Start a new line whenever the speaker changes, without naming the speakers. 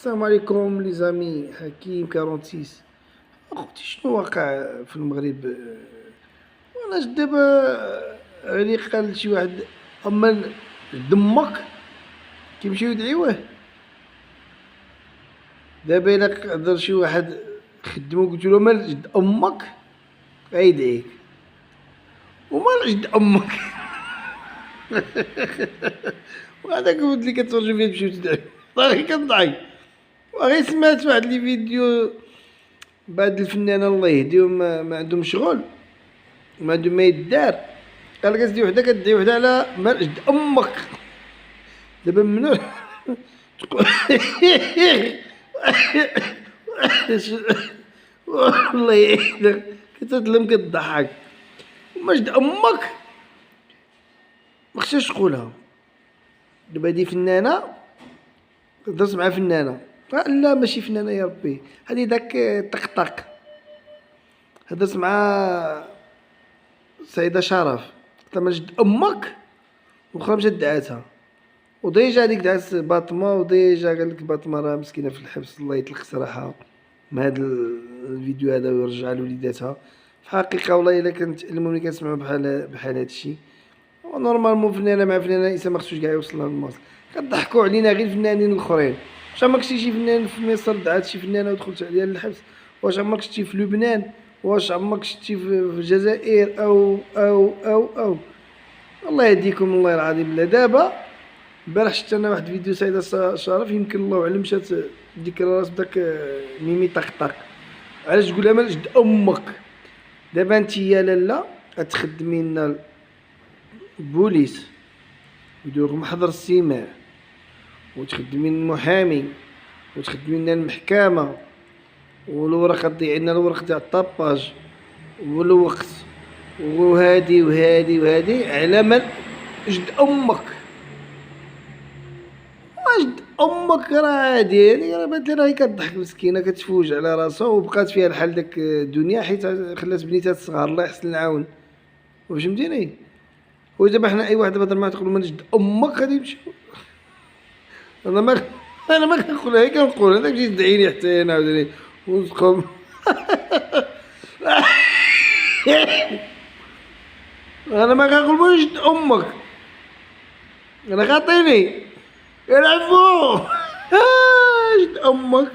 السلام عليكم لي زامي، حكيم 46. اختي شنو واقع في المغرب؟ وانا دابا علي قال شي واحد اما دمك كيمشيو يدعيوه. دابا الا قدر شي واحد خدمو قلت له مال جد امك غيدعيك، ومال جد امك وهذاك الولد اللي كتفرجوا فيه تمشيو تدعيو باغي كنضحك. وغير سمعت واحد لي فيديو بعد الفنانه الله يهديهم ما عندهم شغل، ما عندهم ما يدار. قال لك اسدي وحده كدعي وحده على مال جد امك. دابا منو تقول والله يعينك كتظلم كتضحك. وما جد امك ما خصهاش تقولها. دابا هادي فنانه، هضرت مع فنانه لا ماشي فنانه يا ربي، هادي داك طقطق. هضرت مع سيدة شرف قلت لها ما جد امك، واخا مشات دعاتها وديجا هاديك دعات باطمه، وديجا قال لك باطمه راه مسكينه في الحبس الله يطلق سراحها من هاد الفيديو هذا ويرجع لوليداتها. في الحقيقه والله الا كنتألموا ملي كنسمعوا بحال هادشي. ونورمالمون فنانه مع فنانه الانسان ما خصوش كاع يوصل لها الموصل. كضحكوا علينا غير الفنانين الاخرين. واش عمرك شتي شي فنان في مصر دعات شي فنانه ودخلت عليها للحبس؟ واش عمرك شتي في لبنان؟ واش عمرك شتي في الجزائر او الله يهديكم الله العظيم. لا دابا البارح شفت انا واحد الفيديو سيدة شرف، يمكن الله اعلم مشات ديك راس بداك ميمي طقطق. علاش تقولها مال جد امك؟ دابا انت يا لاله غتخدمي لنا البوليس ويدير لكم محضر السماع، وتخدمي لنا المحامي، وتخدمي لنا المحكمه، والورق تضيعي لنا الورق تاع الطاباج والوقت، وهادي على مال جد امك. جد امك راه عادي يعني، راه بانت لي راهي كضحك مسكينه كتفوج على راسها وبقات فيها الحال داك الدنيا حيت خلات بنيتها الصغار الله يحسن العون. فهمتيني؟ ودابا حنا اي واحد هضر معاه تقول من جد امك غادي يمشي. انا ما كنقولها، هي كنقول هذاك تجي تدعيني حتى انا عاوتاني وتقوم انا ما كنقول من جد امك، انا خاطيني العفو جد امك.